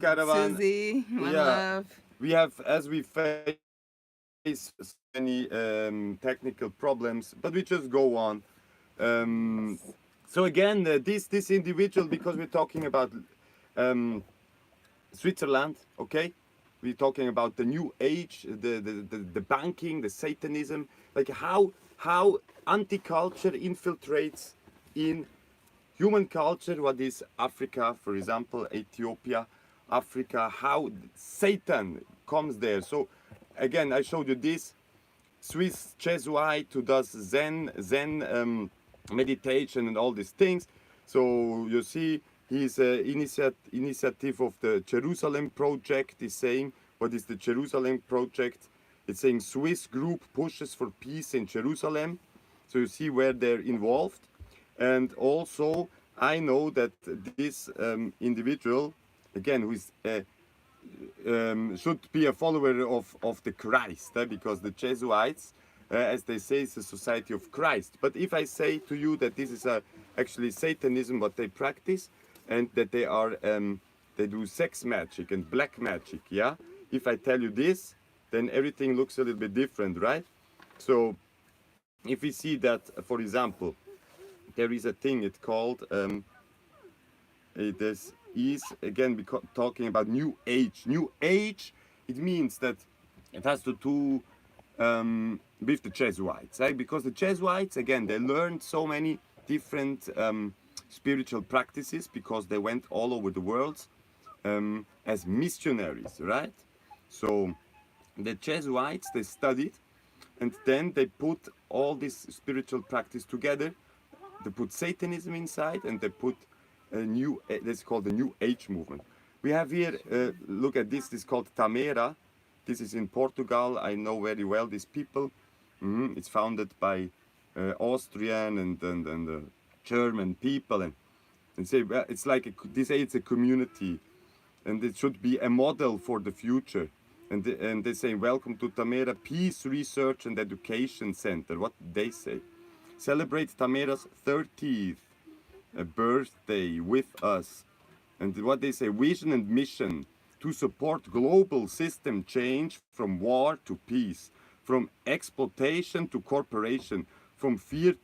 caravan. Susie, one Yeah, love. we have, as we face so many technical problems, but we just go on. Um, so again, this individual, because we're talking about um, Switzerland, okay? We're talking about the new age, the banking, the Satanism, like how anti-culture infiltrates in human culture. What is Africa, for example, Ethiopia, Africa? How Satan comes there. So again, I showed you this Swiss Jesuit who does Zen meditation and all these things. So you see, his initiative of the Jerusalem Project is saying, what is the Jerusalem Project? It's saying Swiss group pushes for peace in Jerusalem. So you see where they're involved. And also, I know that this individual, again, who is should be a follower of the Christ, because the Jesuits, as they say, is a society of Christ. But if I say to you that this is actually Satanism, what they practice, and that they do sex magic and black magic, yeah? If I tell you this, then everything looks a little bit different, right? So if we see that, for example, there is a thing it's called this is again talking about new age. New age, it means that it has to do with the Jesuits, right? Because the Jesuits, again, they learned so many different spiritual practices because they went all over the world as missionaries, right? So the Jesuits, they studied, and then they put all this spiritual practice together. They put Satanism inside, and they put a new, that's called the New Age movement. We have here, look at this, this is called Tamera. This is in Portugal. I know very well these people. It's founded by Austrian and German people, and say well, it's like they say it's a community, and it should be a model for the future. And they say, welcome to Tamera Peace Research and Education Center. What they say? Celebrate Tamera's 30th birthday with us. And what they say, vision and mission to support global system change from war to peace, from exploitation to cooperation, from fear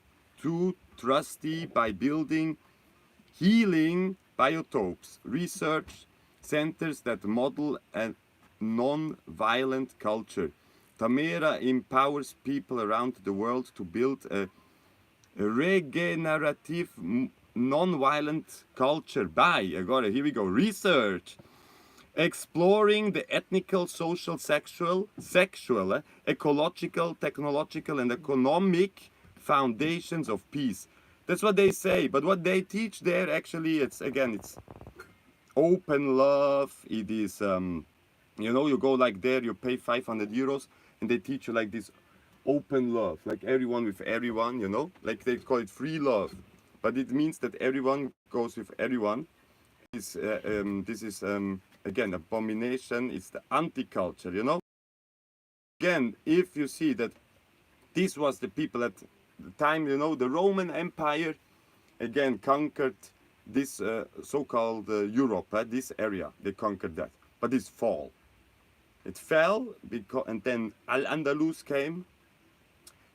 to trustee by building healing biotopes, research centers that model a non-violent culture. Tamera empowers people around the world to build a regenerative, non-violent culture by, I got it, here we go, research, exploring the ethnical, social, sexual, ecological, technological, and economic foundations of peace. That's what they say, but what they teach there, actually, it's, again, it's open love. It is, you go like there, you pay 500 euros, and they teach you like this open love, like everyone with everyone, like they call it free love, but it means that everyone goes with everyone. This is again abomination. It's the anti-culture. Again, if you see that this was the people at the time, the Roman Empire again conquered this so-called Europe, this area. They conquered that, but it's fall. It fell because, and then Al-Andalus came,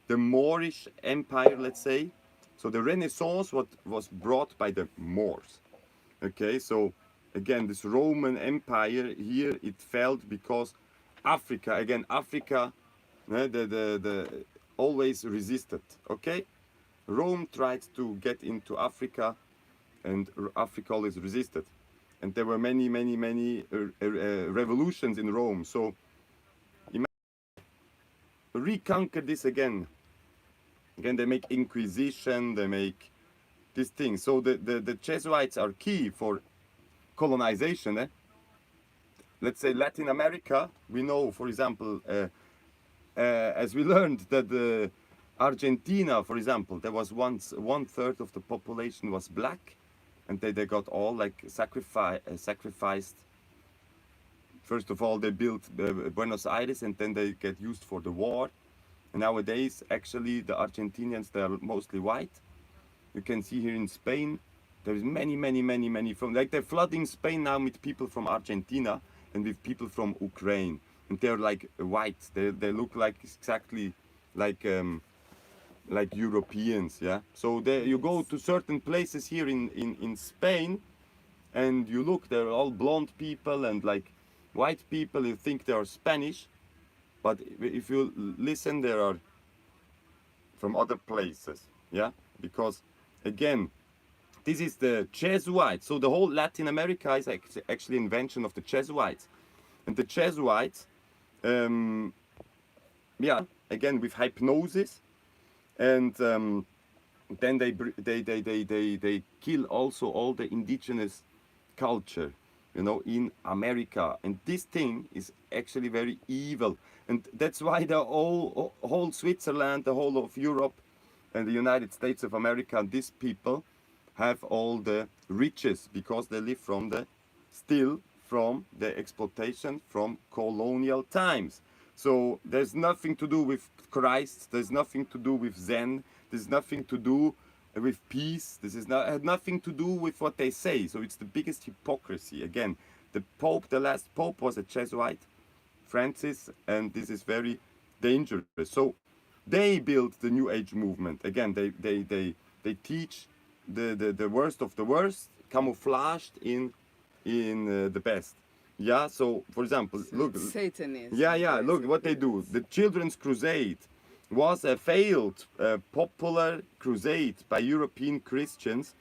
the Moorish Empire, let's say. So the Renaissance was brought by the Moors. Okay, so again, this Roman Empire here, it fell because Africa, again, Africa, the always resisted. Okay, Rome tried to get into Africa, and Africa always resisted. And there were many revolutions in Rome. So reconquer this again. Again, they make Inquisition, they make these things. So the Jesuits are key for colonization. Let's say Latin America, we know, for example, as we learned that Argentina, for example, there was once 1/3 of the population was black, and they got all like sacrificed. First of all, they built Buenos Aires, and then they get used for the war. And nowadays, actually, the Argentinians, they are mostly white. You can see here in Spain, There is many from, like they're flooding Spain now with people from Argentina and with people from Ukraine, and they're like white. They look like exactly like Europeans, yeah. So there you go to certain places here in Spain, and you look, they're all blonde people and like white people. You think they are Spanish, but if you listen, there are from other places, yeah. Because again, this is the Jesuits. So the whole Latin America is actually invention of the Jesuits, and the Jesuits, yeah, again with hypnosis, and then they kill also all the indigenous culture, you know, in America, and this thing is actually very evil, and that's why the whole Switzerland, the whole of Europe, and the United States of America, and these people have all the riches because they live from the still from the exploitation from colonial times. So there's nothing to do with Christ, there's nothing to do with Zen, there's nothing to do with peace, this is not, had nothing to do with what they say. So it's the biggest hypocrisy. Again, the Pope, the last Pope was a Jesuit, Francis, and this is very dangerous. So they built the New Age movement. Again, they teach the worst of the worst, camouflaged in the best. Yeah, so for example, look, Satanism. yeah, look what they do. The Children's Crusade was a failed popular crusade by European Christians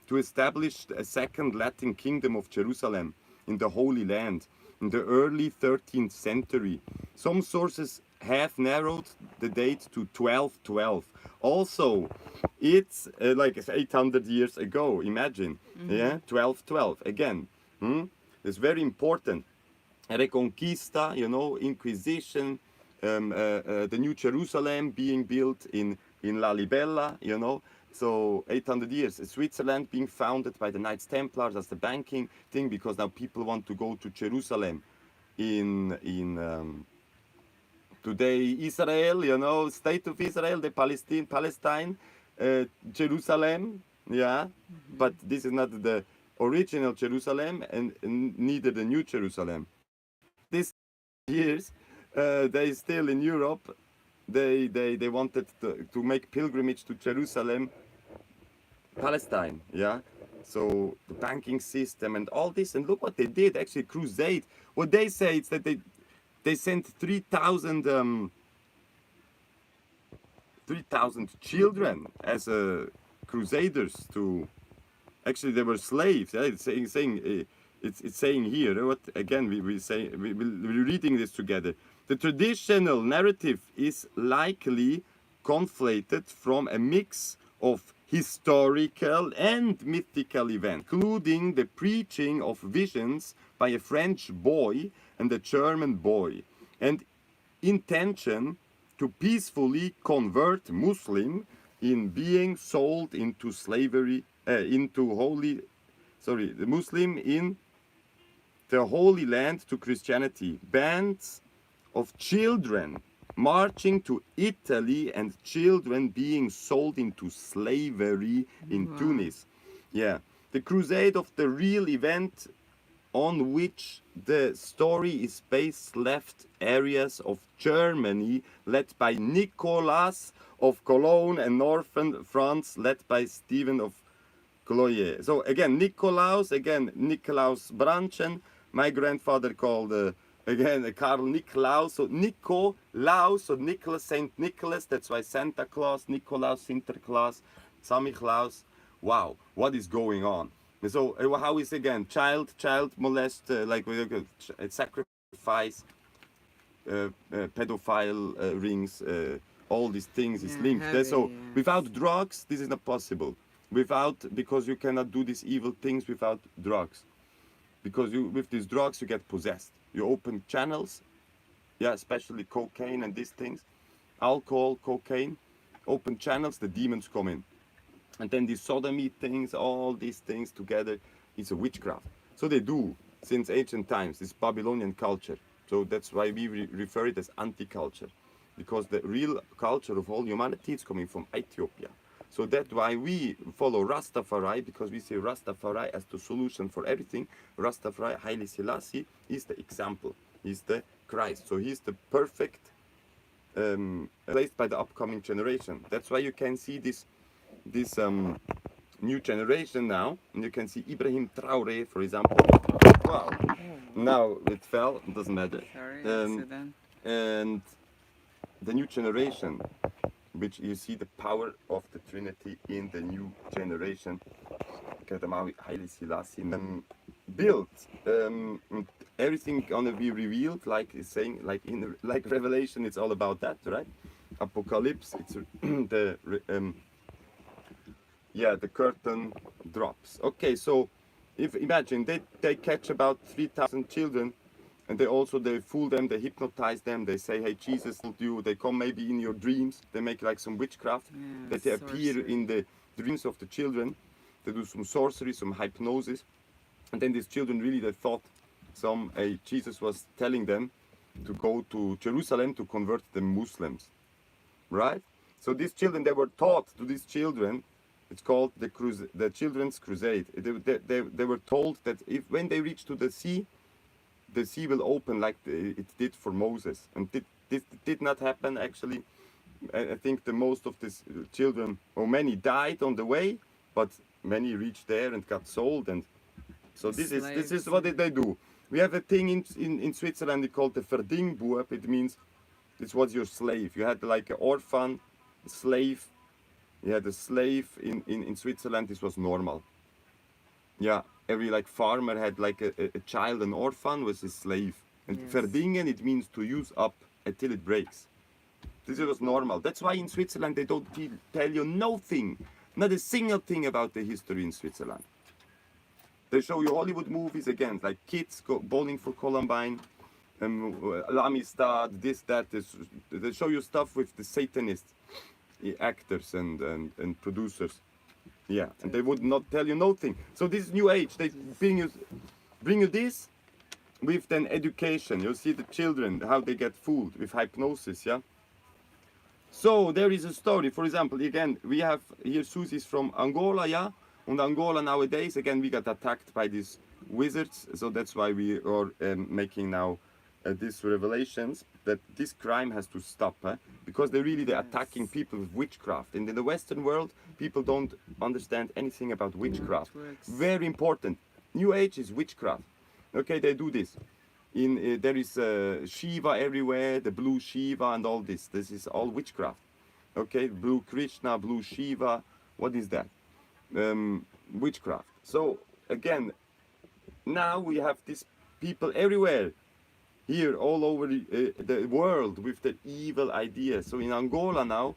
to establish a second Latin kingdom of Jerusalem in the Holy Land in the early 13th century. Some sources have narrowed the date to 1212. Also, it's like 800 years ago, imagine. Yeah, 1212 again. It's very important. Reconquista, you know, Inquisition, the New Jerusalem being built in La Libella, you know. So 800 years. Switzerland being founded by the Knights Templars as the banking thing, because now people want to go to Jerusalem in today Israel, you know, state of Israel, the Palestine, Jerusalem, yeah. But this is not the original Jerusalem, and neither the New Jerusalem. This years, they still in Europe, they wanted to make pilgrimage to Jerusalem, Palestine, yeah. So the banking system and all this, and look what they did. Actually, crusade. What they say is that they sent 3,000 children as crusaders to. Actually, they were slaves. Yeah? It's saying here. What again? We're reading this together. The traditional narrative is likely conflated from a mix of historical and mythical events, including the preaching of visions by a French boy and a German boy, and intention to peacefully convert Muslim in being sold into slavery, the Muslim in the Holy Land to Christianity. Bands of children marching to Italy and children being sold into slavery in Tunis. Yeah, the crusade of the real event on which the story is based left areas of Germany led by Nicolas of Cologne and northern France led by Stephen of Cloyes. So again, Nikolaus Branchen, my grandfather called again Karl Nikolaus, so Nikolaus, so Nicholas, Saint Nicholas, that's why Santa Claus, Nikolaus, Sinterklaas, Samichlaus. Wow, what is going on? So how is again child molest, sacrifice, pedophile rings, all these things is linked. So without drugs, this is not possible. Because you cannot do these evil things without drugs. Because with these drugs you get possessed. You open channels, yeah, especially cocaine and these things, alcohol, cocaine, open channels, the demons come in. And then these sodomy things, all these things together, is a witchcraft. So they do since ancient times, this Babylonian culture. So that's why we refer it as anti-culture, because the real culture of all humanity is coming from Ethiopia. So that's why we follow Rastafari, because we see Rastafari as the solution for everything. Rastafari, Haile Selassie, is the example. He's the Christ. So he's the perfect placed by the upcoming generation. That's why you can see this new generation now, and you can see Ibrahim Traore, for example. Wow! Now it fell. It doesn't matter. Sorry, accident. And the new generation, which you see the power of the Trinity in the new generation. Haile Selassie built. Everything gonna be revealed, like it's saying, like Revelation. It's all about that, right? Apocalypse. It's the curtain drops. Okay, so if imagine they catch about 3,000 children, and they fool them, they hypnotize them, they say, hey, Jesus told you, they come maybe in your dreams, they make like some witchcraft, that they appear in the dreams of the children, they do some sorcery, some hypnosis, and then these children really, they thought Jesus was telling them to go to Jerusalem to convert the Muslims, right? So these children, they were taught to these children, it's called the Children's Crusade. They were told that when they reach to the sea will open like it did for Moses. And this did not happen actually. I think the most of these children, or many, died on the way, but many reached there and got sold. And so this is what they do. We have a thing in Switzerland called the Verdingbueb. It means this was your slave. You had like an orphan, a slave. You had a slave in Switzerland. This was normal. Yeah, every like farmer had like a child, an orphan was his slave. And verdingen, it means to use up until it breaks. This was normal. That's why in Switzerland they don't tell you nothing, not a single thing about the history in Switzerland. They show you Hollywood movies again, like kids go bowling for Columbine, L'Amistad, this, that. They show you stuff with the Satanist actors and producers. Yeah, and they would not tell you nothing. So this new age, they bring you this with then education. You see the children, how they get fooled with hypnosis, yeah? So there is a story, for example, again, we have here Susie's from Angola, yeah? And Angola nowadays, again, we got attacked by these wizards, so that's why we are making now these revelations that this crime has to stop, because they're attacking people with witchcraft. And in the Western world, people don't understand anything about witchcraft. Very important. New Age is witchcraft. Okay, they do this. There is Shiva everywhere, the blue Shiva and all this. This is all witchcraft. Okay, blue Krishna, blue Shiva. What is that? Witchcraft. So again, now we have these people everywhere, here all over the world with the evil ideas. So in Angola now,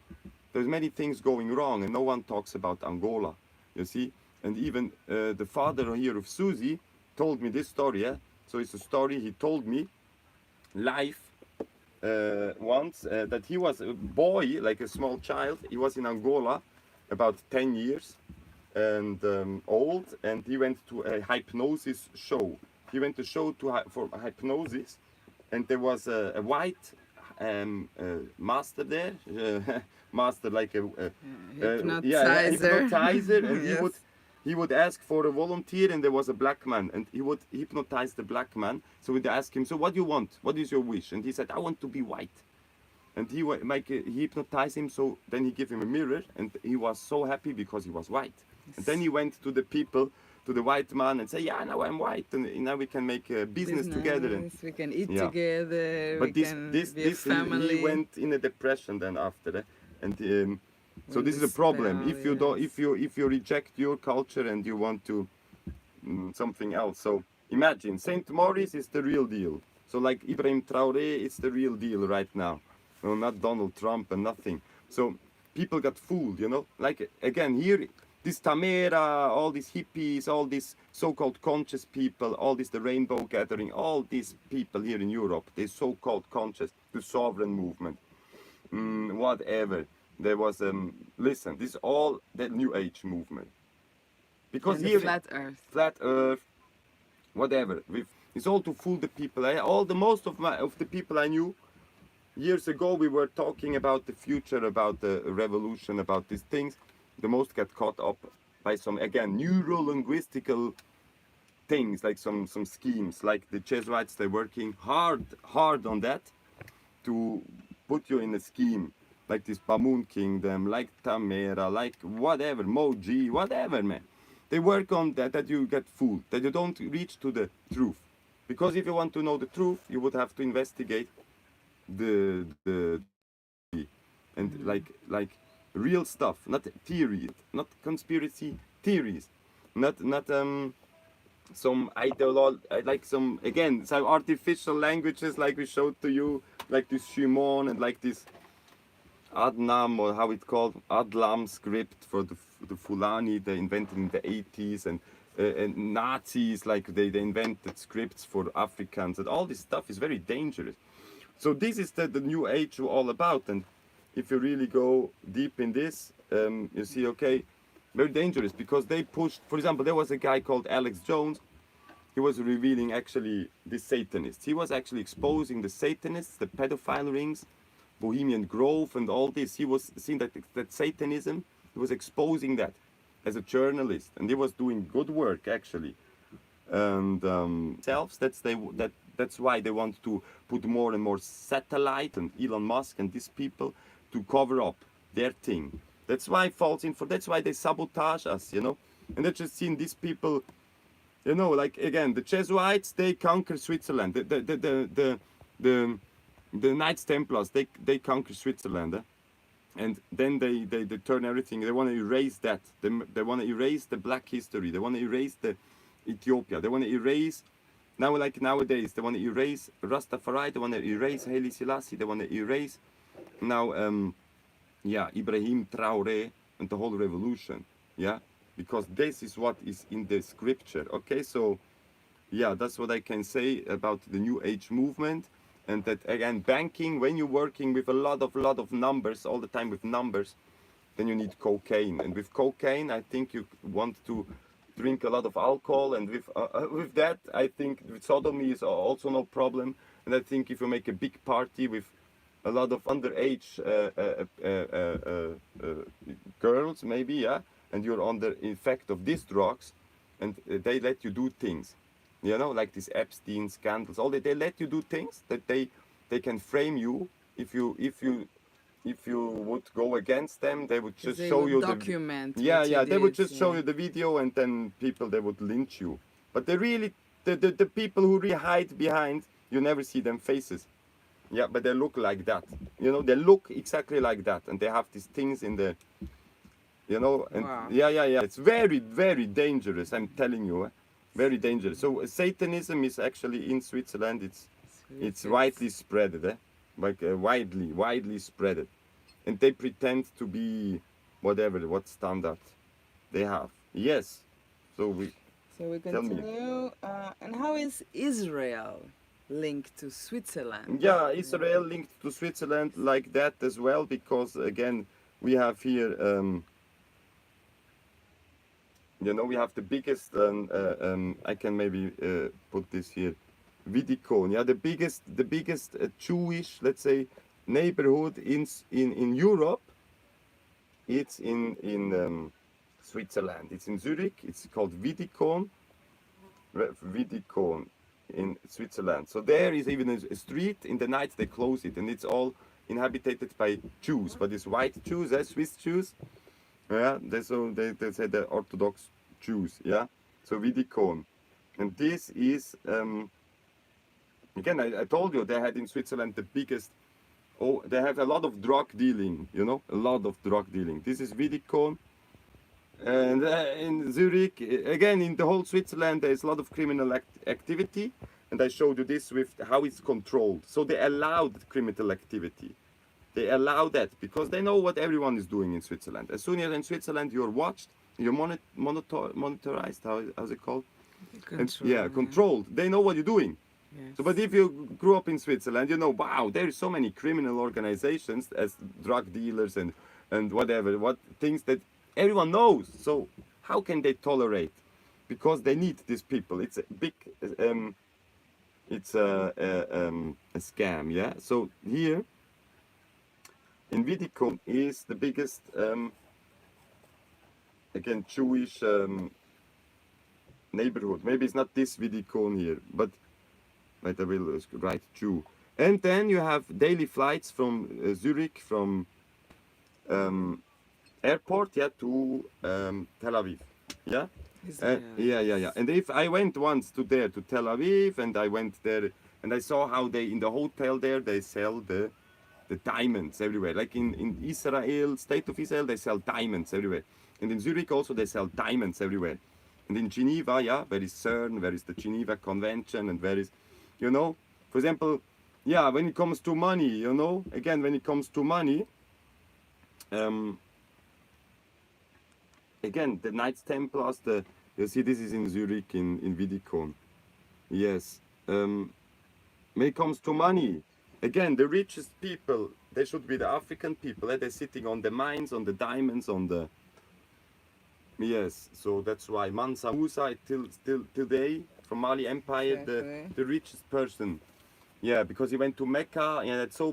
there's many things going wrong, and no one talks about Angola. You see, and even the father here of Susie told me this story. Yeah? So it's a story he told me live once that he was a boy, like a small child. He was in Angola, about 10 years and old, and he went to a hypnosis show. He went to show for hypnosis, and there was a white master there, master like a hypnotizer, and yes. He would ask for a volunteer, and there was a black man, and he would hypnotize the black man. So we'd ask him, so what do you want? What is your wish? And he said, I want to be white. And he hypnotized him, so then he gave him a mirror, and he was so happy because he was white. Yes. And then he went to the people, to the white man, and say, yeah, now I'm white, and now we can make a business together. And we can eat together, but he went in a depression then after, and so this is a problem. If you don't, if you reject your culture and you want to something else. So imagine Saint Maurice is the real deal. So like Ibrahim Traore, it's the real deal right now. No, not Donald Trump and nothing. So people got fooled, you know. Like again here, this Tamera, all these hippies, all these so-called conscious people, all this the Rainbow Gathering, all these people here in Europe, they so-called conscious, the sovereign movement, whatever. There was listen, this is all the New Age movement. Because and here flat Earth, whatever. It's all to fool the people. Most of the people I knew years ago, we were talking about the future, about the revolution, about these things. the most get caught up by some, again, neuro-linguistical things, like some schemes, like the Jesuits. They're working hard on that to put you in a scheme, like this Bamoon Kingdom, like Tamera, like whatever, Moji, whatever, man. They work on that you get fooled, that you don't reach to the truth. Because if you want to know the truth, you would have to investigate the and like real stuff, not theories, not conspiracy theories, not some ideology, like some, again, some artificial languages, like we showed to you, like this Shimon and like this Adnam, or how it's called, Adlam script for the Fulani they invented in the 80s, and Nazis, like they invented scripts for Africans, and all this stuff is very dangerous. So this is the new age all about, and if you really go deep in this, you see, okay, very dangerous, because they pushed, for example, there was a guy called Alex Jones. He was revealing actually the Satanists. He was actually exposing the Satanists, the pedophile rings, Bohemian Grove, and all this. He was seeing that Satanism. He was exposing that as a journalist, and he was doing good work actually. And that's why they want to put more and more satellite, and Elon Musk and these people to cover up their thing. That's why false info. That's why they sabotage us, you know. And they're just seeing these people, you know, like again, the Jesuits, they conquer Switzerland. The Knights Templars, they conquer Switzerland, and then they turn everything. They want to erase that. They want to erase the black history. They want to erase the Ethiopia. They want to erase, now like nowadays, they want to erase Rastafari. They want to erase Haile Selassie. They want to erase now, Ibrahim Traore and the whole revolution. Yeah, because this is what is in the scripture. Okay, so yeah, that's what I can say about the New Age movement. And that, again, banking, when you're working with a lot of numbers, all the time with numbers, then you need cocaine. And with cocaine, I think you want to drink a lot of alcohol. And with that, I think with sodomy is also no problem. And I think if you make a big party with a lot of underage girls, maybe, yeah, and you're under effect of these drugs, and they let you do things. You know, like these Epstein scandals, they let you do things that they can frame you. If you would go against them, they would just show you document. They would just show you the video, and then they would lynch you. But they really, the people who really hide behind, you never see them faces. Yeah, but they look like that. You know, they look exactly like that, and they have these things in the, you know, and wow. Yeah. It's very, very dangerous. I'm telling you. Very dangerous. So Satanism is actually in Switzerland. It's widely spread, like widely spread, and they pretend to be what standard they have. Yes. So we continue. And how is Israel linked to Switzerland? Yeah, Israel linked to Switzerland like that as well, because again we have here. You know, we have the biggest, I can maybe put this here, Vidikon, yeah, the biggest Jewish, let's say, neighborhood in Europe. It's in Switzerland. It's in Zurich. It's called Vidikon in Switzerland. So there is even a street. In the night they close it, and it's all inhabited by Jews, but it's white Jews, Swiss Jews. Yeah, they say the Orthodox Jews, yeah. So Vidikon, and this is again, I told you they had in Switzerland the biggest. Oh, they have a lot of drug dealing, you know, a lot of drug dealing. This is Vidikon, and in Zurich, again, in the whole Switzerland, there is a lot of criminal activity, and I showed you this with how it's controlled. So they allowed criminal activity. They allow that because they know what everyone is doing in Switzerland. As soon as in Switzerland you're watched, you're monitorized, how's it called? Controlled. They know what you're doing. Yes. So, but if you grew up in Switzerland, you know, wow, there are so many criminal organizations as drug dealers and whatever, what things that everyone knows. So how can they tolerate? Because they need these people. It's a big, it's a scam, yeah. So here, in Vidikon is the biggest again, Jewish neighborhood. Maybe it's not this Vidikon here, but wait, I will write Jew. And then you have daily flights from Zurich, from airport, yeah, to Tel Aviv, yeah. Israel. Yeah. And if I went once to there to Tel Aviv, and I went there, and I saw how they in the hotel there they sell the diamonds everywhere. Like in Israel, state of Israel, they sell diamonds everywhere. And in Zurich also they sell diamonds everywhere. And in Geneva, yeah, where is CERN, where is the Geneva Convention, and where is, you know, for example, yeah, when it comes to money, you know, again, when it comes to money, again, the Knights Templars, you see, this is in Zurich, in Vidikon. Yes. When it comes to money, again, the richest people, they should be the African people. They're sitting on the mines, on the diamonds, on the... Yes, so that's why Mansa Musa, till today, from Mali Empire, Exactly. the richest person. Yeah, because he went to Mecca and had so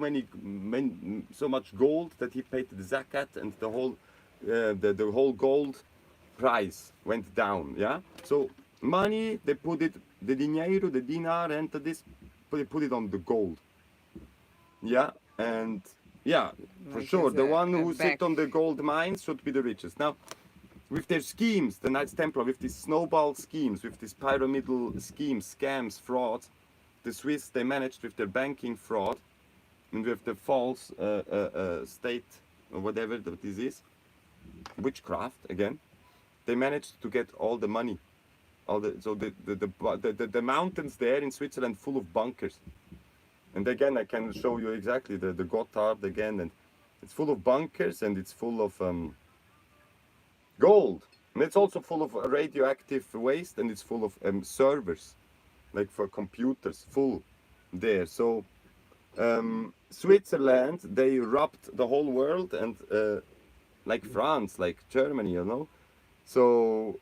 much gold that he paid the zakat, and the whole gold price went down. Yeah, so money, they put it, the dinheiro, the dinar, and this, they put it on the gold. Yeah, and yeah, for Like sure, as the a one who back. sit on the gold mines should be the richest. Now, with their schemes, the Knights Templar, with these snowball schemes, with these pyramidal schemes, scams, frauds, the Swiss, they managed with their banking fraud and with the false state or whatever that this is, witchcraft again, they managed to get all the money. So the mountains there in Switzerland full of bunkers. And again, I can show you exactly the Gotthard again, and it's full of bunkers and it's full of gold. And it's also full of radioactive waste, and it's full of servers, like for computers, full there. So Switzerland, they robbed the whole world, and like France, like Germany, you know. So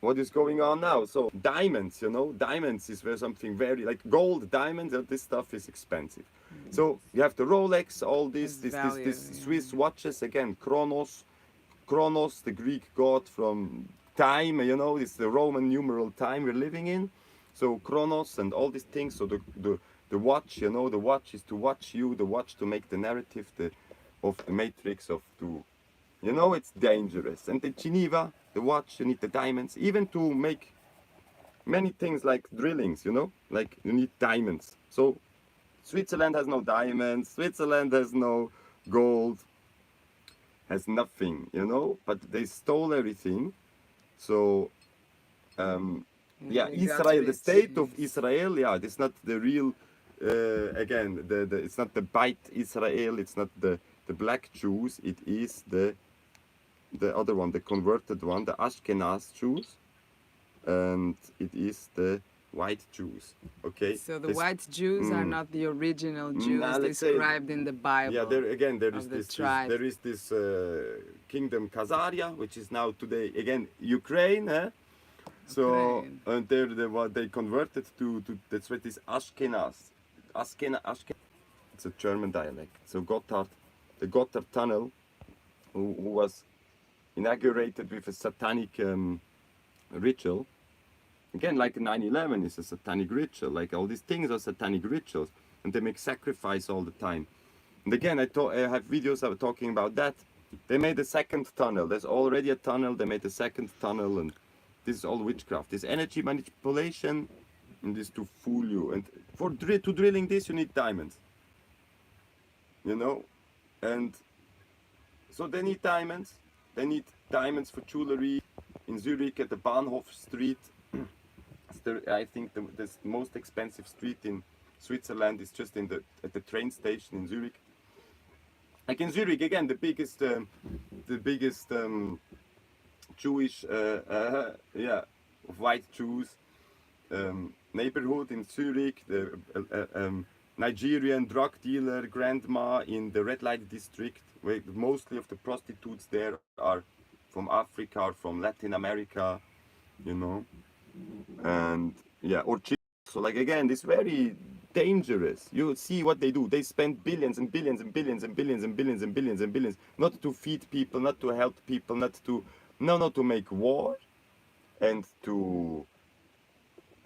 what is going on now? So diamonds, you know, diamonds is where something very like gold, diamonds, this stuff is expensive. So you have the Rolex, all this Value, Swiss watches again, Chronos, the Greek god from time, you know, it's the Roman numeral time we're living in. So Chronos and all these things. So the watch, you know, the watch is to watch you, the watch to make the narrative of the matrix of to, you know, it's dangerous. And the Geneva, the watch, you need the diamonds, even to make many things like drillings, you know, like you need diamonds. So Switzerland has no diamonds, Switzerland has no gold, has nothing, you know, but they stole everything. So yeah, they got Israel, the rich. state of Israel, yeah, it's not the real, again, it's not the Beit Israel, it's not the black Jews, it is the other one, the converted one, the Ashkenaz Jews, and it is the white Jews. Okay. So the white Jews are not the original Jews let's say- described in the Bible. Yeah, there of the tribe. there is this kingdom Khazaria, which is now today again Ukraine. So Ukraine. and what they converted to that's what is Ashkenaz. Ashkenaz. It's a German dialect. So Gotthard, the Gotthard tunnel, who was inaugurated with a satanic ritual. Again, like 9/11 is a satanic ritual. Like all these things are satanic rituals, and they make sacrifice all the time. And again, I have videos of talking about that. They made a second tunnel. There's already a tunnel. They made a second tunnel, and this is all witchcraft. This energy manipulation, and this to fool you. And for to drilling this, you need diamonds. You know, and so they need diamonds. They need diamonds for jewelry. In Zurich at the Bahnhof Street, I think the most expensive street in Switzerland is just at the train station in Zurich. Like in Zurich again, the biggest Jewish, white Jews neighborhood in Zurich. The Nigerian drug dealer grandma in the red light district, where mostly of the prostitutes there are from Africa or from Latin America, you know, and yeah, or so like again, this very dangerous. You see what they do. They spend billions and billions and billions and billions and billions and billions and billions, not to feed people, not to help people, not to No, to make war and to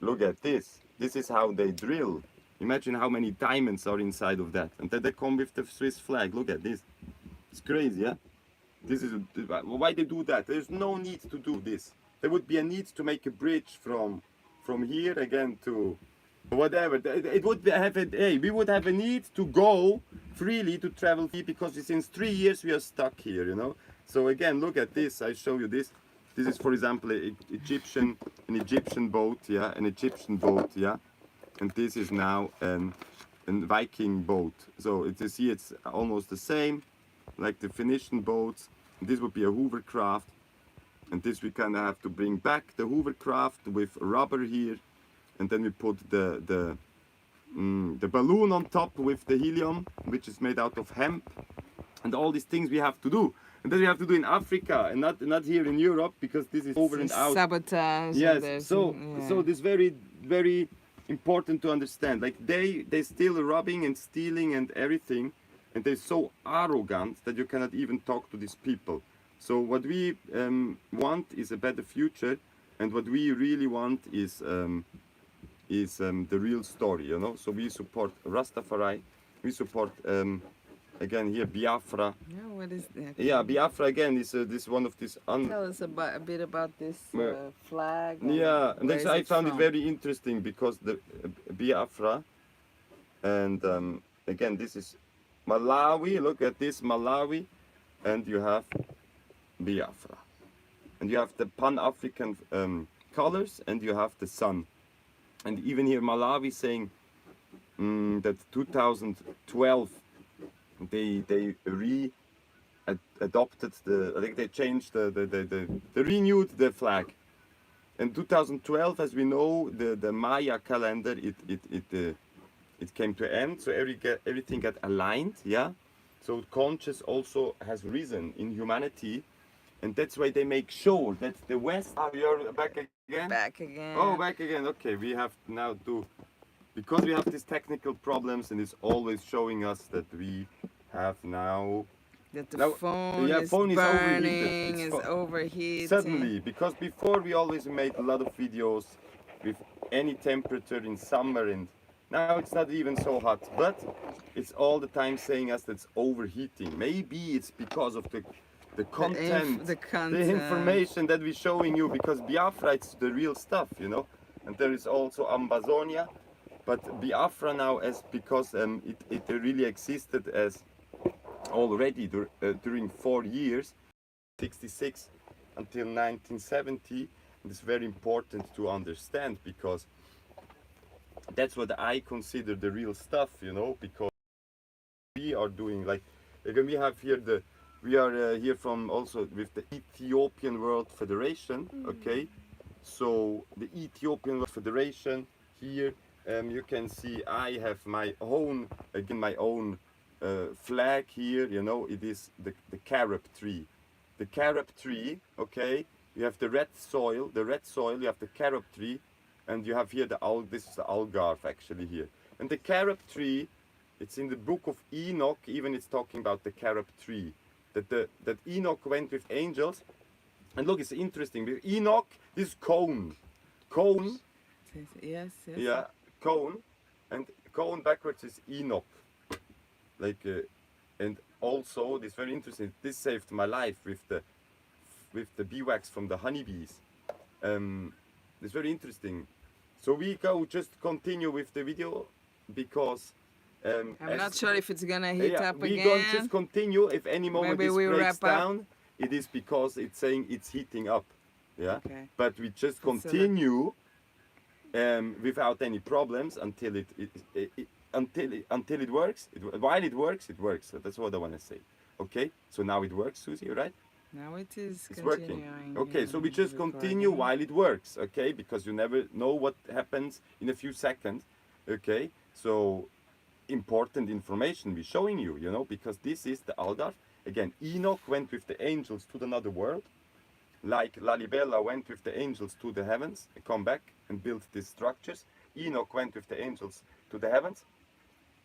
look at this. This is how they drill. Imagine how many diamonds are inside of that. And then they come with the Swiss flag. Look at this. It's crazy, yeah? This is why they do that. There's no need to do this. There would be a need to make a bridge from here again to whatever. It would have a hey, we would have a need to go freely to travel free because since 3 years we are stuck here, you know. So again, look at this. I show you this. This is, for example, an Egyptian boat, yeah, an Egyptian boat, yeah, and this is now a Viking boat. So you see, it's almost the same, like the Phoenician boats. This would be a hovercraft, and this we kind of have to bring back the hovercraft with rubber here, and then we put the balloon on top with the helium, which is made out of hemp, and all these things we have to do. And that we have to do in Africa and not here in Europe because this is over and out. Sabotage. Yes, so this very important to understand. Like they still robbing and stealing and everything, and they're so arrogant that you cannot even talk to these people. So what we want is a better future, and what we really want is the real story, you know. So we support Rastafari, we support again here Biafra. Yeah, what is that? Yeah, Biafra again is this one of these. Tell us a bit about this flag. Yeah, and where I is found it from? very interesting because the Biafra, and again this is Malawi. Look at this Malawi, and you have Biafra, and you have the Pan-African colors, and you have the sun, and even here Malawi saying that 2012. They adopted I think they changed they renewed the flag. In 2012, as we know, the Maya calendar it came to end, so everything got aligned, yeah. So conscious also has risen in humanity, and that's why they make sure that the West. Oh, you're back again. Back again. Oh, back again. Okay, we have now to. Because we have these technical problems, and it's always showing us that we have now That the now, phone, yeah, is phone is burning, overheated. is overheating. Suddenly, because before we always made a lot of videos with any temperature in summer, and now it's not even so hot, but it's all the time saying us that it's overheating. Maybe it's because of the content, the information that we're showing you, because Biafra, it's the real stuff, you know. And there is also Amazonia. But Biafra now, because it really existed as already during 4 years, 66 until 1970. It's very important to understand because that's what I consider the real stuff, you know. Because we are doing like again, we have here we are here from also with the Ethiopian World Federation, okay. So the Ethiopian World Federation here. You can see I have my own flag here, you know. It is the carob tree. The carob tree, okay, you have the red soil, you have the carob tree, and you have here this is the Algarve actually here. And the carob tree, it's in the book of Enoch, even it's talking about the carob tree. That Enoch went with angels. And look, it's interesting, because Enoch, this cone. Yes. Yeah. Cone, and cone backwards is Enoch, like, and also this very interesting. This saved my life with the bee wax from the honeybees. It's very interesting. So we go just continue with the video because I'm not sure if it's gonna hit up again. We're going to just continue. If any moment Maybe this we breaks wrap up. down, it is because it's saying it's heating up. Yeah. Okay. But we just continue. Without any problems until it works. While it works, it works. So that's what I want to say. Okay. So now it works, Susie, right? Now it is. It's working. Okay. So we just recording. continue while it works. Okay. Because you never know what happens in a few seconds. Okay. So important information we're showing you. You know, because this is the Algarve. Again, Enoch went with the angels to another world. Like Lalibela went with the angels to the heavens and come back and built these structures. Enoch went with the angels to the heavens,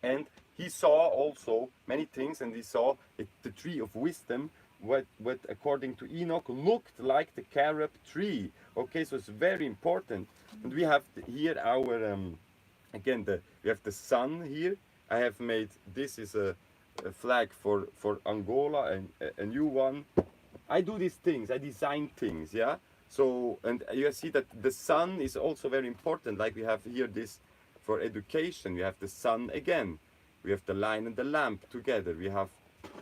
and he saw also many things, and he saw the tree of wisdom what according to Enoch looked like the carob tree. Okay, so it's very important. And we have here our again we have the sun here. I have made this is a flag for Angola and a new one. I do these things. I design things. Yeah. So and you see that the sun is also very important. Like we have here this for education. We have the sun again. We have the lion and the lamb together. We have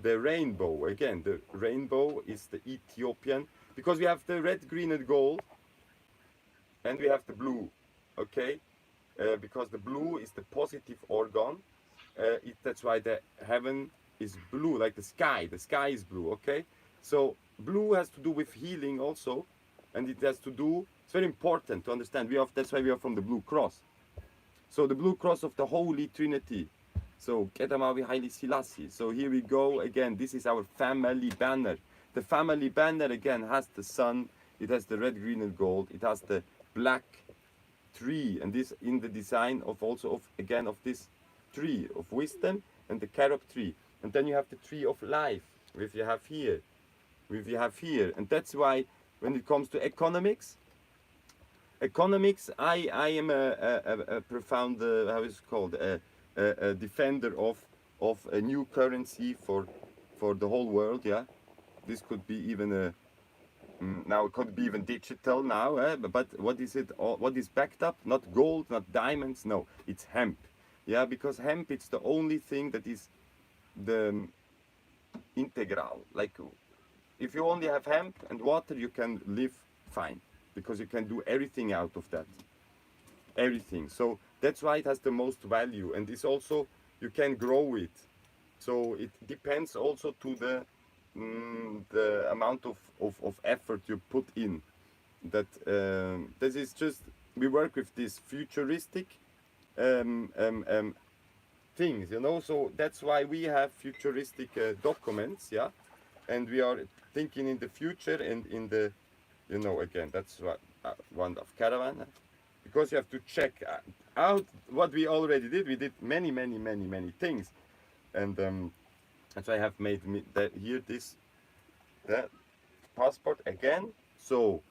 the rainbow again. The rainbow is the Ethiopian because we have the red, green, and gold, and we have the blue. Okay, because the blue is the positive organ. That's why the heaven is blue, like the sky. The sky is blue. Okay, so blue has to do with healing also, and it has to do. It's very important to understand. That's why we are from the Blue Cross. So the Blue Cross of the Holy Trinity. So Kedamawi Haile Selassie. So here we go again. This is our family banner. The family banner again has the sun. It has the red, green, and gold. It has the black tree, and this in the design of also of again of this tree of wisdom and the carob tree. And then you have the tree of life, which you have here, and that's why when it comes to economics, I am a profound how is it called a defender of a new currency for the whole world. Yeah, this could be even a now it could be even digital now, but what is it? What is backed up? Not gold, not diamonds. No, it's hemp. Yeah, because hemp it's the only thing that is the integral. Like if you only have hemp and water, you can live fine because you can do everything out of that. Everything. So that's why it has the most value, and it's also you can grow it. So it depends also to the amount of effort you put in. That this is just we work with these futuristic things, you know. So that's why we have futuristic documents, yeah, and we are thinking in the future and in the, you know, again that's what one of caravan, because you have to check out what we already did. We did many things, and that's why I have made here this the passport again. So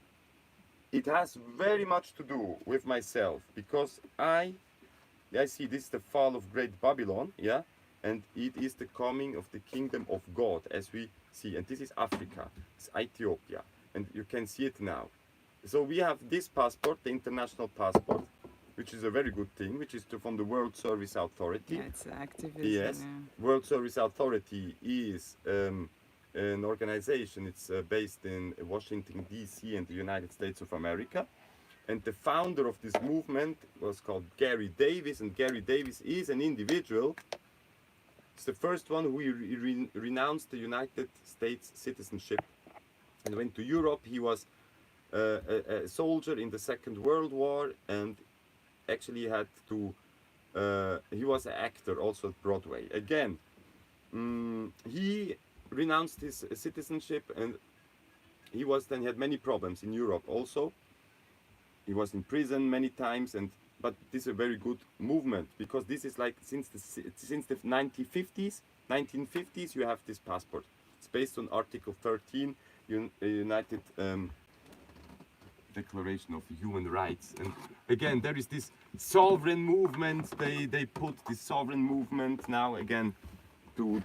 it has very much to do with myself because I see this is the fall of Great Babylon, yeah, and it is the coming of the kingdom of God as we see, and this is Africa, it's Ethiopia, and you can see it now. So we have this passport, the international passport, which is a very good thing, which is from the World Service Authority. Yeah, it's activism. Yes, Yeah. World Service Authority is an organization. It's based in Washington D.C. and the United States of America. And the founder of this movement was called Gary Davis, and Gary Davis is an individual. It's the first one who renounced the United States citizenship and went to Europe. He was a soldier in the Second World War, and actually had to. He was an actor also at Broadway. Again, he renounced his citizenship, and he had many problems in Europe also. He was in prison many times, but this is a very good movement because this is like since the 1950s you have this passport. It's based on Article 13, United Declaration of Human Rights. And again, there is this sovereign movement. They put this sovereign movement now again to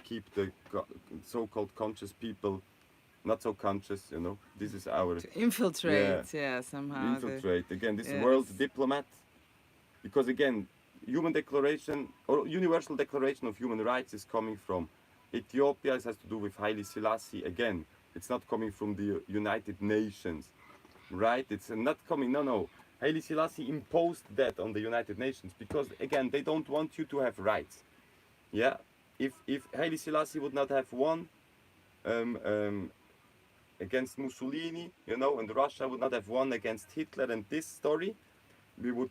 keep the so-called conscious people not so conscious, you know. This is our To infiltrate, yeah, somehow. infiltrate again. This yes. world diplomat, because again, Human Declaration or Universal Declaration of Human Rights is coming from Ethiopia. It has to do with Haile Selassie. Again, it's not coming from the United Nations, right? It's not coming. No. Haile Selassie imposed that on the United Nations because again, they don't want you to have rights. Yeah, if Haile Selassie would not have won against Mussolini, you know, and Russia would not have won against Hitler and this story, we would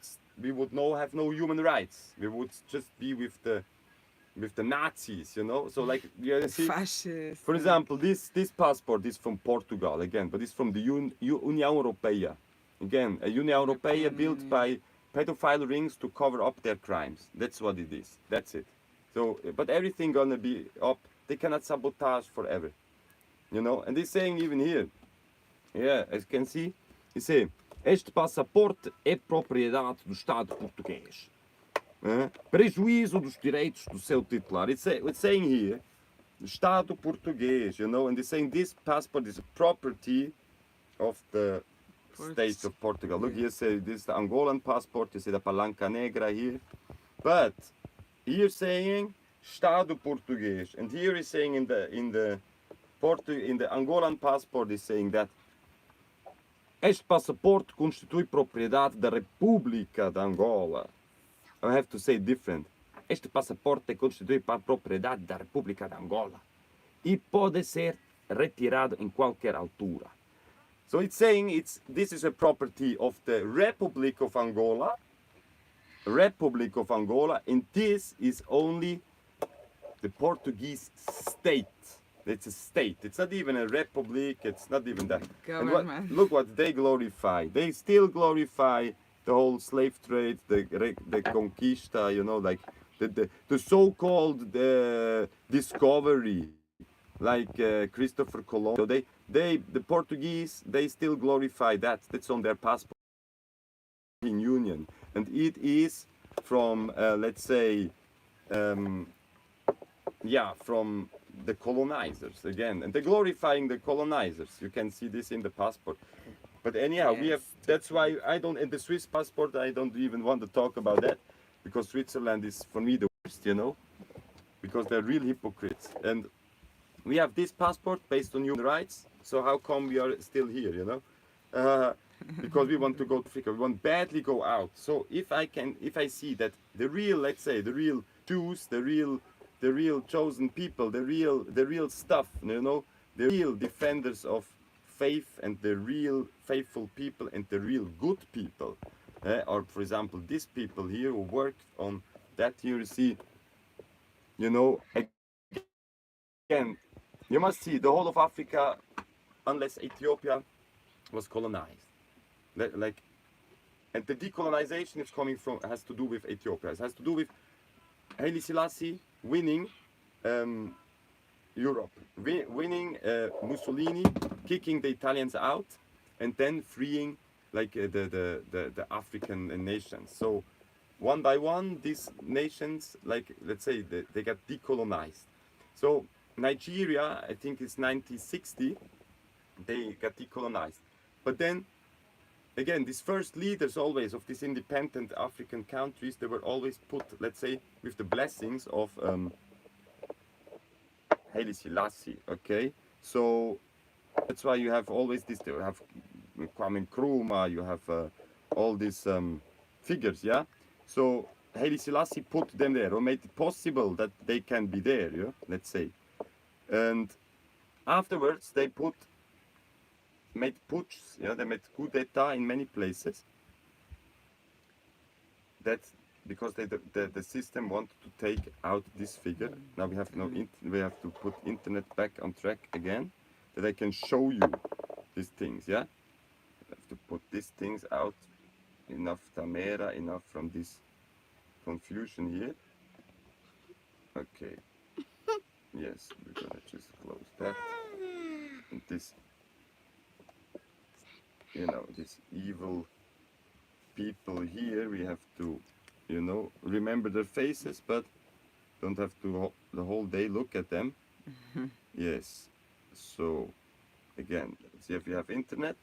have no human rights. We would just be with the Nazis, you know. So like you see, Fascist. for example, this passport is from Portugal again, but it's from the União Europeia. Again, a União Europeia built by pedophile rings to cover up their crimes. That's what it is. That's it. So, but everything gonna be up. They cannot sabotage forever. you know. And he's saying even here, yeah, as you can see, he say, este passaporte é propriedade do Estado português. Prejuízo dos direitos do seu titular. It's saying here, Estado português, you know, and he's saying this passport is a property of the state of Portugal. Look, here say this is the Angolan passport, you see the palanca negra here. But here saying Estado português, and here is saying in the Angolan passport is saying that este passaporte constitui propriedade da República de Angola. I have to say different. Este passaporte constitui propriedade da República de Angola e pode ser retirado em qualquer altura. So it's saying this is a property of the Republic of Angola, and this is only the Portuguese state. It's a state. It's not even a republic. It's not even that. Government. Look what they glorify. They still glorify the whole slave trade, the conquista. You know, like the so-called discovery, like Christopher Columbus. So the Portuguese, they still glorify that. That's on their passport. In Union, and it is from let's say, from the colonizers again, and they're glorifying the colonizers. You can see this in the passport. But anyhow, we have. That's why I don't. In the Swiss passport, I don't even want to talk about that, because Switzerland is for me the worst, you know, because they're real hypocrites. And we have this passport based on human rights. So how come we are still here, you know? Because we want to go to Africa, we want badly go out. So if I see that the real, let's say, the real Jews, the real chosen people, the real stuff, you know, the real defenders of faith and the real faithful people and the real good people, or for example, these people here who worked on that here, you see, you know, again, you must see the whole of Africa, unless Ethiopia was colonized. Like, and the decolonization is has to do with Ethiopia. It has to do with Haile Selassie winning Europe, winning Mussolini, kicking the Italians out, and then freeing like the African nations. So one by one, these nations, like let's say, they got decolonized. So Nigeria, I think it's 1960, they got decolonized. But then again, these first leaders always of these independent African countries, they were always put, let's say, with the blessings of Haile Selassie, okay? So that's why you have always this, you have Kwame Nkrumah, you have all these figures, yeah? So Haile Selassie put them there, or made it possible that they can be there, yeah? Let's say. And afterwards, they made puts, yeah, they made coup d'etat in many places. That's because the system wanted to take out this figure. Now we have we have to put internet back on track again, that I can show you these things. Yeah, I have to put these things out. Enough Tamera, enough from this confusion here. Okay. Yes, we're gonna just close that. And this, you know, these evil people here, we have to, you know, remember their faces, but don't have to the whole day look at them. Yes. So again, let's see if you have internet.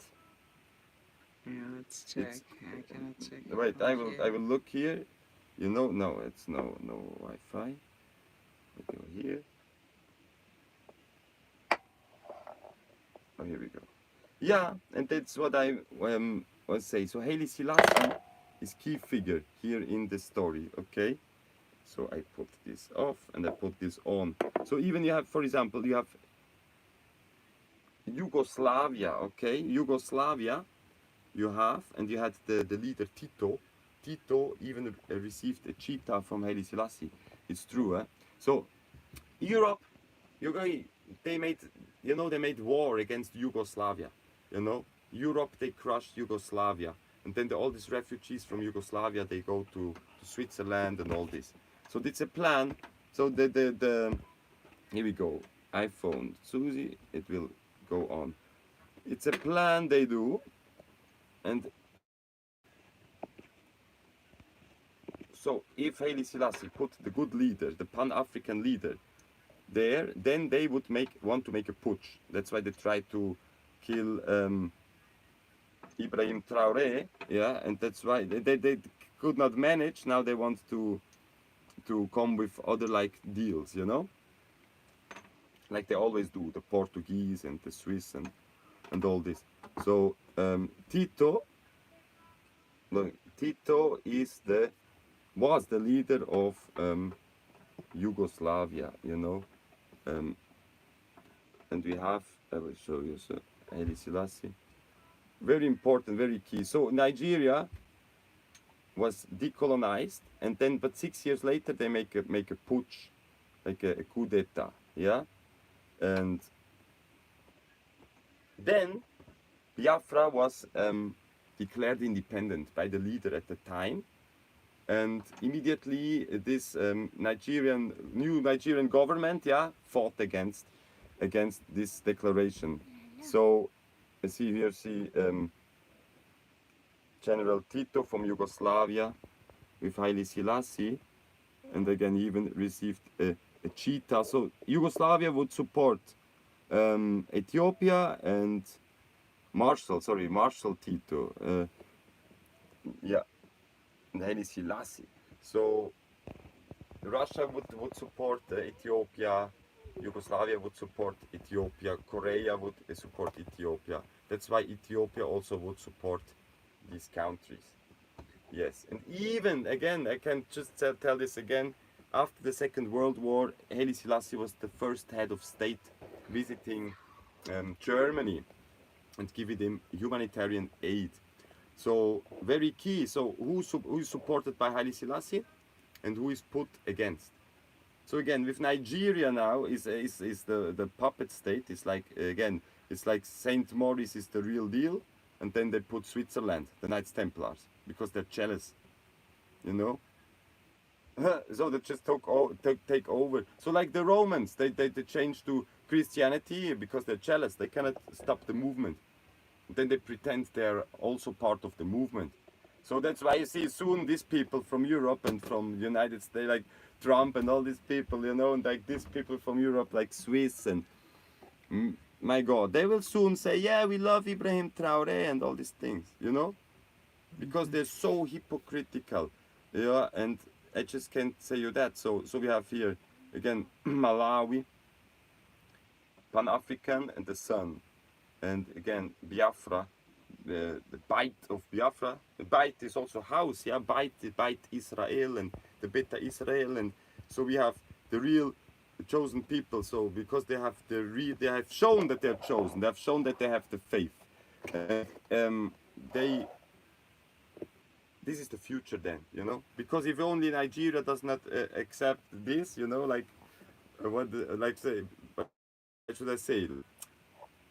Yeah, let's check. I cannot check. Wait, I will look here. You know, no, it's no Wi-Fi. We go here. Oh, here we go. Yeah, and that's what I was saying. So Haile Selassie is key figure here in the story, okay? So I put this off and I put this on. So even you have, for example, you have Yugoslavia, okay? Yugoslavia you have, and you had the leader Tito. Tito even received a cheetah from Haile Selassie. It's true, eh? So Europe, they made, you know, they made war against Yugoslavia. You know, Europe, they crushed Yugoslavia, and then all these refugees from Yugoslavia, they go to Switzerland and all this. So it's a plan. So the here we go. iPhone. Susie, it will go on. It's a plan they do, and so if Haile Selassie put the good leader, the Pan-African leader, there, then they would want to make a putsch. That's why they tried to kill Ibrahim Traoré, yeah, and that's why they could not manage. Now they want to come with other like deals, you know, like they always do, the Portuguese and the Swiss and all this. So Tito, look, Tito was the leader of Yugoslavia, you know, and we have, I will show you, so Haile Selassie, very important, very key. So Nigeria was decolonized, and then but 6 years later they make a putsch, like a coup d'état, yeah, and then Biafra was declared independent by the leader at the time, and immediately this new Nigerian government, yeah, fought against this declaration. So see here, General Tito from Yugoslavia with Haile Selassie, and again he even received a cheetah. So Yugoslavia would support Ethiopia and Marshal Tito, yeah, and Haile Selassie. So Russia would support Ethiopia, Yugoslavia would support Ethiopia, Korea would support Ethiopia. That's why Ethiopia also would support these countries. Yes, and even again, I can just tell this again. After the Second World War, Haile Selassie was the first head of state visiting Germany and giving them humanitarian aid. So very key. So who is supported by Haile Selassie, and who is put against? So again, with Nigeria now is the puppet state. It's like again, it's like Saint Maurice is the real deal, and then they put Switzerland, the Knights Templars, because they're jealous, you know. So they just take over. So like the Romans, they change to Christianity because they're jealous. They cannot stop the movement. Then they pretend they're also part of the movement. So that's why you see soon these people from Europe and from United States, like Trump and all these people, you know, and like these people from Europe, like Swiss and my God, they will soon say, yeah, we love Ibrahim Traoré and all these things, you know, because they're so hypocritical, yeah. And I just can't say you that. So we have here again Malawi, Pan-African, and the Sun, and again Biafra. The Beit of Biafra. The Beit is also house, yeah. Beit Israel and the Beta Israel, and so we have the real chosen people. So because they have they have shown that they're chosen. They have shown that they have the faith. This is the future then, you know. Because if only Nigeria does not accept this, you know, like what should I say?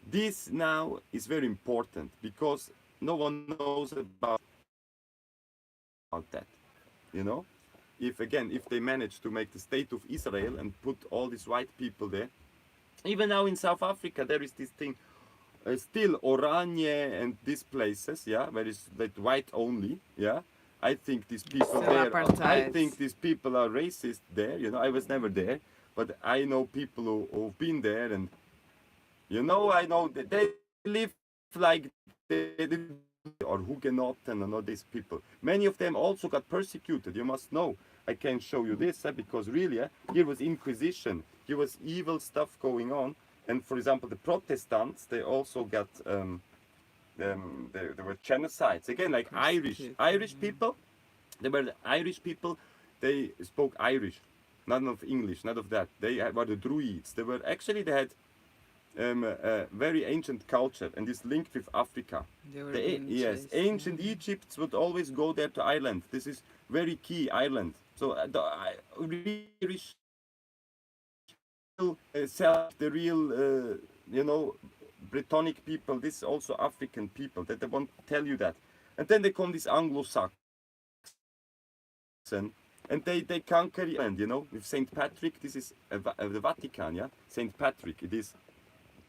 This now is very important because no one knows about that, you know. If they manage to make the state of Israel and put all these white people there, even now in South Africa there is this thing, still Oranje and these places, yeah, where is that white only, yeah. I think these people Still there, I apartheid. think these people are racist there, you know. I was never there, but I know people who've been there, and you know, I know that they live like or Huguenots and all these people. Many of them also got persecuted. You must know. I can show you this because really, here was Inquisition. Here was evil stuff going on. And for example, the Protestants, they also got there were genocides again, like Irish people. They were the Irish people. They spoke Irish, none of English, none of that. They were the Druids. They had a very ancient culture, and is linked with Africa. They were being Yes, chased, ancient yeah. Egypts would always go there to Ireland. This is very key, Ireland. So the Irish sell the real, you know, Brittonic people. This is also African people that they won't tell you that. And then they come this Anglo-Saxon, And they conquer Ireland, you know, with Saint Patrick. This is the Vatican, yeah, Saint Patrick. It is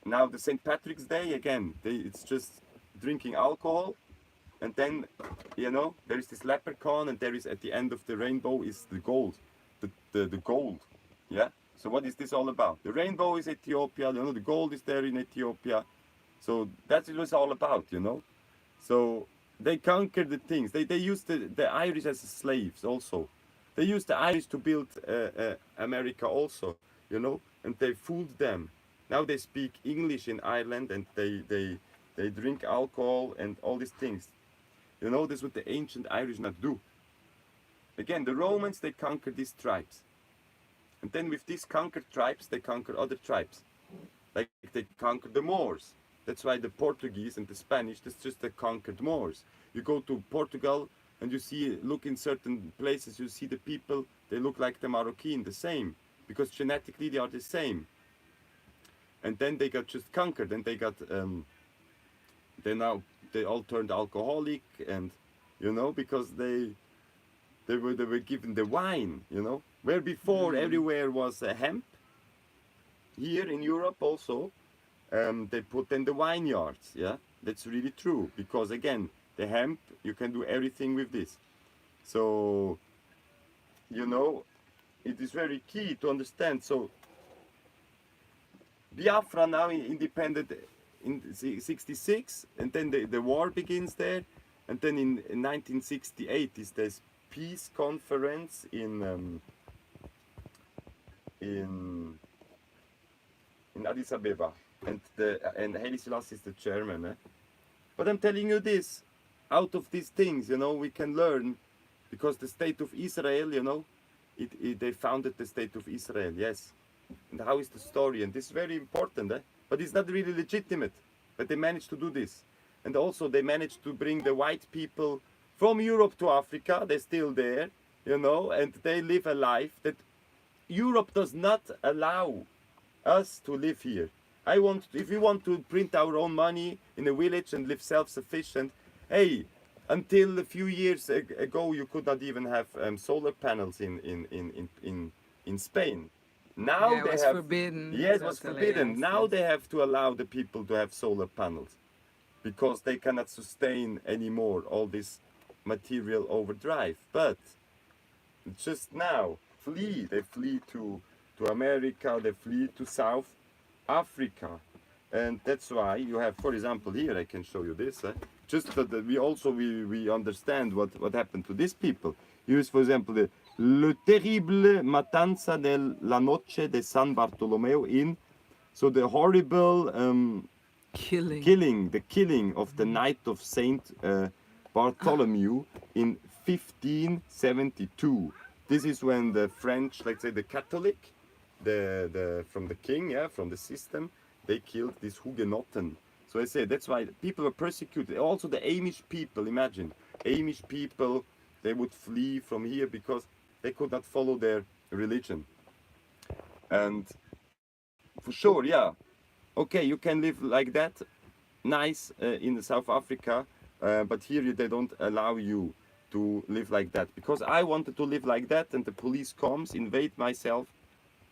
now the Saint Patrick's Day again. It's just drinking alcohol, and then, you know, there is this leprechaun, and there is at the end of the rainbow is the gold, the gold, yeah. So what is this all about? The rainbow is Ethiopia, you know, the gold is there in Ethiopia. So that's what it was all about, you know. So they conquered the things. They used the Irish as slaves also. They used the Irish to build America also, you know, and they fooled them. Now they speak English in Ireland, and they drink alcohol and all these things. You know, this is what the ancient Irish not do. Again, the Romans, they conquered these tribes. And then with these conquered tribes, they conquer other tribes. Like they conquered the Moors. That's why the Portuguese and the Spanish, that's just the conquered Moors. You go to Portugal and you see, look in certain places, you see the people, they look like the Moroccan, the same. Because genetically they are the same. And then they got just conquered, and they all turned alcoholic, and, you know, because they were given the wine, you know. Where before everywhere was hemp, here in Europe also, they put in the vineyards, yeah. That's really true, because again, the hemp, you can do everything with this. So, you know, it is very key to understand. So, Biafra now independent in 66, and then the war begins there, and then in 1968 is this peace conference in Addis Ababa, and Haile Selassie is the chairman. But I'm telling you this, out of these things, you know, we can learn, because the state of Israel, you know, they founded the state of Israel, yes. And how is the story? And this is very important, but it's not really legitimate. But they managed to do this. And also they managed to bring the white people from Europe to Africa. They're still there, you know, and they live a life that Europe does not allow us to live here. If we want to print our own money in a village and live self-sufficient, hey, until a few years ago, you could not even have solar panels in Spain. Now Yeah, it they was have, forbidden. yes, it was Totally, forbidden. yes, Now yes. they have to allow the people to have solar panels, because they cannot sustain anymore all this material overdrive. But just now, they flee to America, they flee to South Africa. And that's why you have, for example, here I can show you this. Just that we understand what happened to these people. Here's, for example, the Le Terrible Matanza de la Noche de San Bartolomeo so the horrible Killing. the killing of the night of Saint Bartholomew in 1572. This is when the French, let's say the Catholic, from the king, yeah, from the system, they killed these Huguenots. So I say that's why people were persecuted. Also the Amish people, imagine, Amish people, they would flee from here because they could not follow their religion. And for sure, yeah, okay, you can live like that, nice, in South Africa, but here they don't allow you to live like that, because I wanted to live like that, and the police comes, invade myself.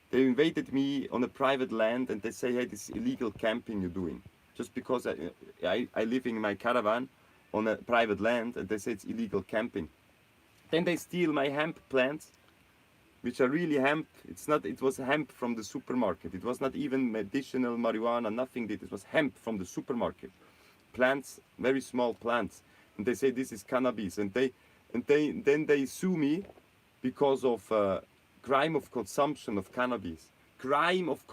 They invaded me on a private land, and they say, hey, this is illegal camping you're doing. Just because I live in my caravan on a private land, and they say it's illegal camping. Then they steal my hemp plants, which are really hemp. It was hemp from the supermarket. It was not even medicinal marijuana, nothing. It was hemp from the supermarket. Plants, very small plants. And they say this is cannabis. And then they sue me because of crime of consumption of cannabis. Crime of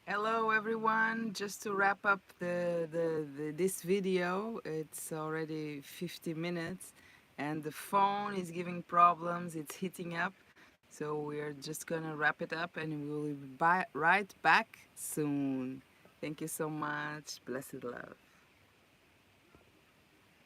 Hello everyone, just to wrap up this video, it's already 50 minutes and the phone is giving problems, it's heating up, so we're just gonna wrap it up and we'll be right back soon. Thank you so much, blessed love.